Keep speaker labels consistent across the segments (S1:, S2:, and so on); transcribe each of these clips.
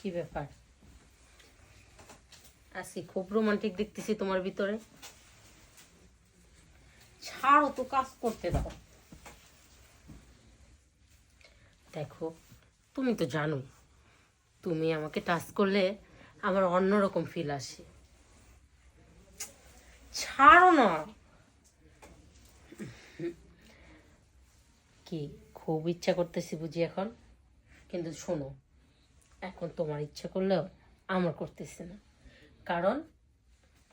S1: কি ব্যাপার? আজকে খুব রোমান্টিক দেখতেছি তোমার ভিতরে। ছাড়ো তো, কাজ করতে দাও। দেখো, তুমি তো জানো তুমি আমাকে টাচ করলে আমার অন্যরকম ফিল আসে। ছাড়ো না। কি খুব ইচ্ছা করতেছি বুঝি এখন? কিন্তু শোনো, এখন তোমার ইচ্ছা করলেও আমার করতেছে না, কারণ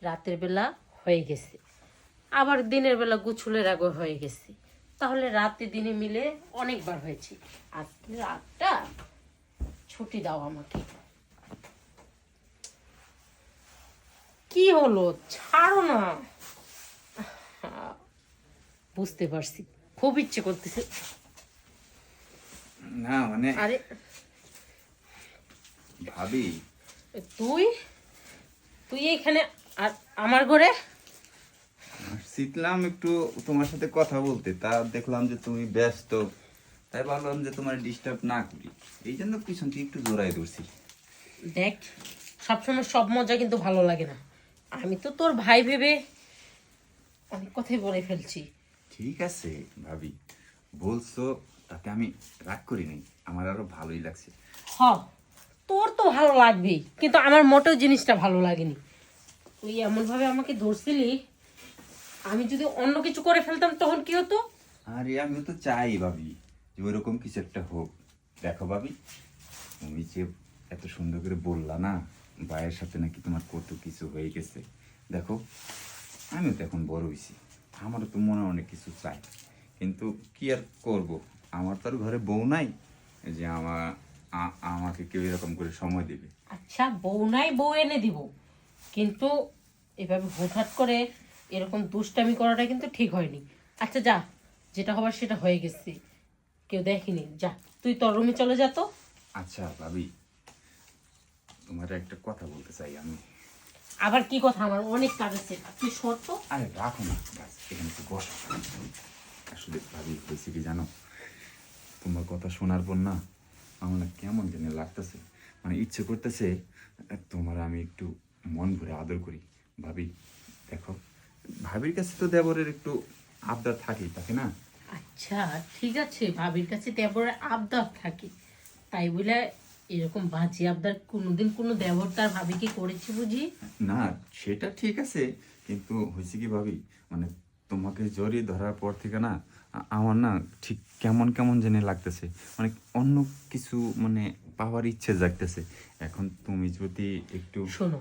S1: রাতের বেলা হয়ে গেছে, আবার দিনের বেলা গুছুলের আগে হয়ে গেছে। তাহলে রাতে দিনে মিলে অনেকবার হয়েছে। আজকে রাতটা ছুটি দাও আমাকে। কি হলো? ছাড়ো না। বুঝতে পারছি, খুব ইচ্ছে করতেছে।
S2: না মানে
S1: আরে
S2: ভাবি,
S1: তুই তুই এখানে আর আমার ঘরে?
S2: শিখলাম একটু তোমার সাথে কথা বলতে, তা দেখলাম যে তুমি ব্যস্ত, তাই ভাবলাম যে তোমার ডিস্টার্ব না করি, এই জন্য পিছন থেকে একটু জোড়াই ধরছি।
S1: দেখ, সবসময় সব মজা কিন্তু ভালো লাগে না। আমি তো তোর ভাই ভেবে অনেক কথাই বলে ফেলছি।
S2: ঠিক আছে ভাবি, বলছো তাতে আমি রাগ করি নাই, আমার আরো ভালোই লাগছে।
S1: হ, তোর তো ভালো লাগবেই, কিন্তু আমার মোটেও জিনিসটা ভালো লাগেনি। তুই এমনভাবে আমাকে ধরছিলি, আমি যদি অন্য কিছু করে ফেলতাম তখন কি হতো?
S2: আরে আমিও তো চাই ভাবি যে ওইরকম কিছু একটা হোক। দেখো ভাবি, তুমি যে এত সুন্দর করে বললা না ভাইয়ের সাথে নাকি তোমার কত কিছু হয়ে গেছে, দেখো আমিও তো এখন বড় হয়েছি, আমারও তো মনে অনেক কিছু চাই, কিন্তু কি আর করব, আমার তো আর ঘরে বউ নাই যে আমাকে কেউ এরকম করে সময় দেবে।
S1: আচ্ছা, বউ নাই, বউ এনে দিব, কিন্তু এভাবে হুটহাট করে এরকম দুষ্টামি করাটা কিন্তু ঠিক হয়নি। আচ্ছা যা, যেটা হবার সেটা হয়ে গেছে, কেউ দেখেনি। যা, তুই তোর রুমে চলে যা তো।
S2: আচ্ছা ভাবি, তোমার একটা কথা বলতে চাই আমি।
S1: আবার কি কথা? আমার অনেক কাজ আছে, তুই সর তো।
S2: আরে রাখো না, ব্যাস এখানে একটু বসো। আসলে ভাবি হয়েছে কি জানো, তোমার কথা শোনার পর না আমার না কেমন জানি লাগতেছে, মানে ইচ্ছে করতেছে তোমার আমি একটু মন ভরে আদর করি। ভাবি দেখো, ভাবির কাছে তো দেবরের একটু আবদার থাকেই, থাকে না?
S1: আচ্ছা ঠিক আছে, ভাবির কাছে দেবরের আবদার থাকে, তাই বলে এরকম বাজে আবদার কোনোদিন কোনো দেবর তার ভাবিকে করেছে বুঝি?
S2: না সেটা ঠিক আছে, কিন্তু হয়েছে কি ভাবি, মানে তোমাকে জড়িয়ে ধরার পর থেকে না আমার না ঠিক কেমন কেমন জানি লাগতেছে, মানে অন্য কিছু মানে পাওয়ার ইচ্ছে জাগতেছে। এখন তুমি যদি একটু
S1: শোনো,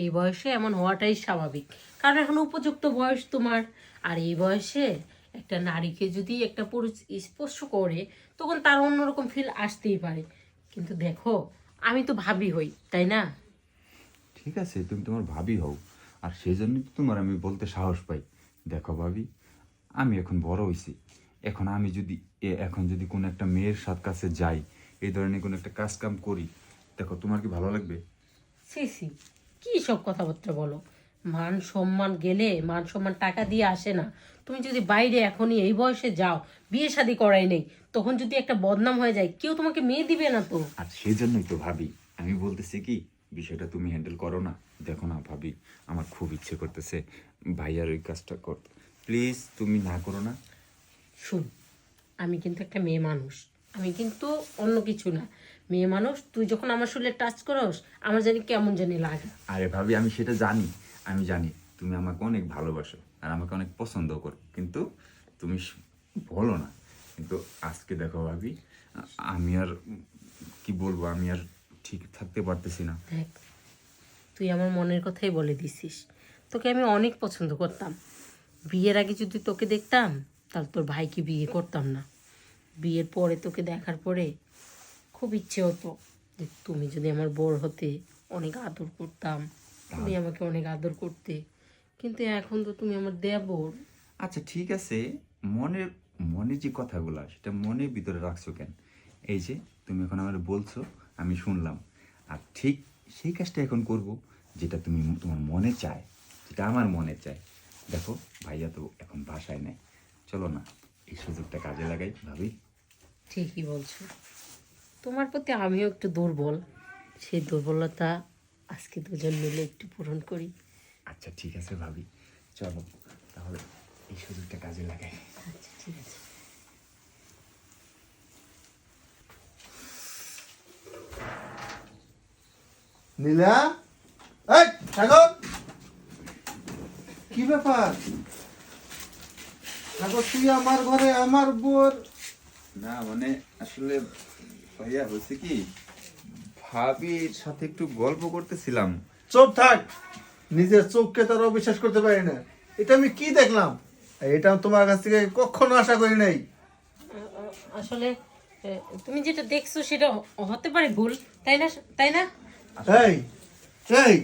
S1: এই বয়সে এমন হওয়াটাই স্বাভাবিক, কারণ এখন উপযুক্ত বয়স তোমার। আর এই বয়সে একটা নারীকে যদি একটা পুরুষ স্পর্শ করে, তখন তার অন্যরকম ফিল আসতেই পারে। কিন্তু দেখো, আমি তো ভাবি হই, তাই না?
S2: ঠিক আছে, তুমি তোমার ভাবি হও, আর সেই জন্যই তো তোমার আমি বলতে সাহস পাই। দেখো ভাবি, আমি এখন বড় হয়েছি, এখন আমি যদি এখন যদি কোনো একটা মেয়ের সাথ কাছে যাই, এই ধরনের কোনো একটা কাজ কাম করি, দেখো তোমার কি ভালো লাগবে?
S1: সি সি, কি সব কথাবার্তা বলো? মান সম্মান গেলে মান সম্মান টাকা দিয়ে আসে না। তুমি যদি বাইরে এখনই এই বয়সে যাও, বিয়ে শাদী করাই নেই, তখন যদি একটা বদনাম হয়ে যায়, কেউ তোমাকে মেয়ে দিবে না তো।
S2: আর সেই জন্যই তো ভাবি আমি বলতেছি কি, বিষয়টা তুমি হ্যান্ডেল করো না। দেখো না ভাবি, আমার খুব ইচ্ছে করতেছে ভাইয়ার ওই কাজটা করতে, প্লিজ তুমি না করো না।
S1: শুন, আমি কিন্তু একটা মেয়ে মানুষ, আমি কিন্তু অন্য কিছু না। মেয়ে মানুষ, তুই যখন আমার শরীরে টাচ করস, আমার জানি কেমন জানি লাগে।
S2: আরে ভাবি আমি সেটা জানি, আমি জানি তুমি আমাকে অনেক ভালোবাসো আর আমাকে অনেক পছন্দ করো, কিন্তু তুমি বলো না। কিন্তু আজকে দেখো ভাবি, আমি আর কি বলবো, আমি আর ঠিক থাকতে পারতেছি না।
S1: দেখ, তুই আমার মনের কথাই বলে দিছিস। তোকে আমি অনেক পছন্দ করতাম। বিয়ের আগে যদি তোকে দেখতাম, তাহলে তোর ভাইকে বিয়ে করতাম না। বিয়ের পরে তোকে দেখার পরে খুব ইচ্ছে হতো যে তুমি যদি আমার বর হতে, অনেক আদর করতাম, তুমি আমাকে অনেক আদর করতে। কিন্তু এখন তো তুমি আমার দেবর।
S2: আচ্ছা ঠিক আছে, মনের মনে যে কথাগুলো সেটা মনের ভিতরে রাখছো কেন? এই যে তুমি এখন আমার বলছো, আমি শুনলাম, আর ঠিক সেই কাজটা এখন করব যেটা তুমি তোমার মনে চায়, যেটা আমার মনে চায়। দেখো ভাইয়া তো এখন বাসায় নেই, চলো না এই সুযোগটা কাজে লাগাই ভাবি।
S1: ঠিকই বলছো, তোমার প্রতি আমিও একটু দুর্বল, সেই দুর্বলতা আজকে দুজন মিলে একটু পূরণ করি।
S2: আচ্ছা ঠিক আছে ভাবি, চলো তাহলে এই সুযোগটা কাজে লাগাই।
S1: আচ্ছা ঠিক আছে।
S3: নীলা, এই সাগর, কি ব্যাপার? সাগর, তুই আমার ঘরে আমার বোর।
S2: না মানে আসলে ভাইয়া হয়েছে কি, ভাবির সাথে একটু গল্প করতেছিলাম।
S3: চুপ থাক, নিজের চোখকে তার অবিশ্বাস করতে পারি না। এটা আমি কি দেখলাম? এটা তোমার কাছ থেকে কখনো আশা করি নাই।
S1: আসলে তুমি যেটা দেখছো সেটা হতে পারে ভুল, তাই না? তাই না?
S3: এই এই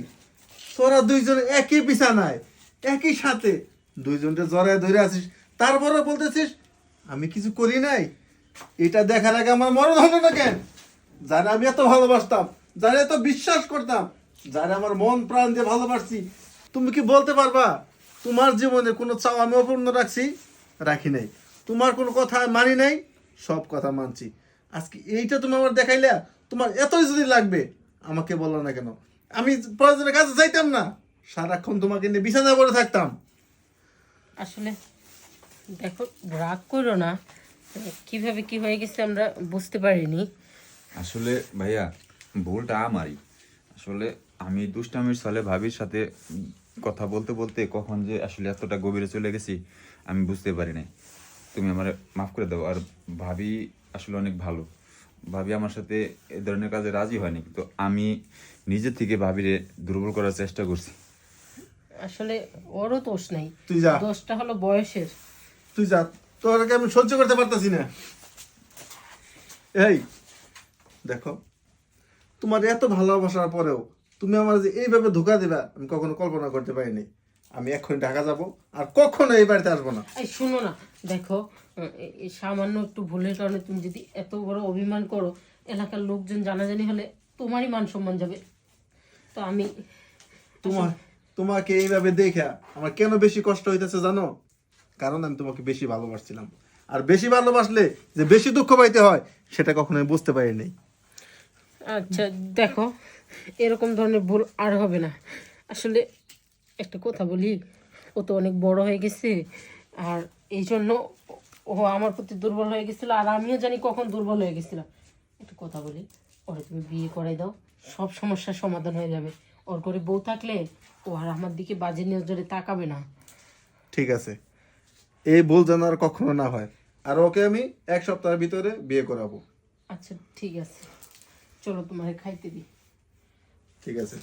S3: তোরা দুইজন একই বিছানায় একই সাথে দুইজনকে জড়ায় ধরে আছিস, তারপরে বলতেছিস আমি কিছু করি নাই। এটা দেখার আগে আমার মরণ হলো না কেন? যারা আমি এত ভালোবাসতাম, যারা এত বিশ্বাস করতাম, যারা আমার মন প্রাণ দিয়ে ভালোবাসছি, তুমি কি বলতে পারবা তোমার জীবনে কোনো চাও আমি অপূর্ণ রাখছি? রাখি নাই। তোমার কোনো কথা মানি নাই? সব কথা মানছি। আজকে এইটা তুমি আমার দেখাইলা, তোমার এতই যদি লাগবে আমাকে বলো না কেন? আমি প্রয়োজনের কাছে যাইতাম না, সারাক্ষণ তোমাকে নিয়ে বিছানা পড়ে থাকতাম।
S1: আসলে দেখো, রাগ করো না, কিভাবে কি হয়ে গেছে আমরা বুঝতে পারিনি।
S2: আসলে ভাইয়া ভুলটা আমারই। আসলে আমি দুষ্টামির ছলে ভাবির সাথে কথা বলতে বলতে কখন যে আসলে এতটা গভীরে চলে গেছি আমি বুঝতে পারি নাই। তুমি আমার মাফ করে দাও। আর ভাবি আসলে অনেক ভালো, ভাবি আমার সাথে এ ধরনের কাজে রাজি হয়নি, কিন্তু আমি নিজে থেকে ভাবিরে দুর্বল করার চেষ্টা করছি।
S1: আসলে ওরও দোষ নাই,
S3: তুই যা,
S1: দোষটা হলো বয়সের।
S3: তুই যা, তোরকে আমি সহ্য করতে পারতাছি না। এই দেখো, তোমার এত ভালোবাসার পরেও তুমি আমার যে এইভাবে ধোকা দিবা আমি কখনো কল্পনা করতে পারিনি। আমি এক্ষুনি ঢাকা যাব, আর কখনো এই বাড়িতে আসবো না।
S1: এই শুনো না, দেখো, এই সামান্য একটু ভুলের কারণে তুমি যদি এত বড় অভিমান করো, এলাকার লোকজন জানাজানি হলে তোমারই মান সম্মান যাবে। তো আমি
S3: তোমাকে এইভাবে দেখা আমার কেন বেশি কষ্ট হইতেছে জানো? কারণ আমি তোমাকে বেশি ভালোবাসছিলাম, আর বেশি ভালোবাসলে যে বেশি দুঃখ পাইতে হয় সেটা কখনো আমি বুঝতে পারি নাই।
S1: আচ্ছা দেখো, এরকম ধরনের ভুল আর হবে না। আসলে একটা কথা বলি, ও তো অনেক বড় হয়ে গেছে, আর এই জন্য ও আমার প্রতি দুর্বল হয়ে গেছিলো, আর আমিও জানি কখন দুর্বল হয়ে গেছিলাম। একটা কথা বলি, ওরে তুমি বিয়ে করাই দাও, সব সমস্যার সমাধান হয়ে যাবে। ওর ঘরে বউ থাকলে ও আর আমার দিকে বাজে নজরে তাকাবে না।
S3: ঠিক আছে, এই ভুল যেন আর কখনো না হয়, আর ওকে আমি 1 সপ্তাহের ভিতরে বিয়ে করাবো।
S1: আচ্ছা ঠিক আছে, চলো তোমারে খাইতে দিই।
S3: ঠিক আছে।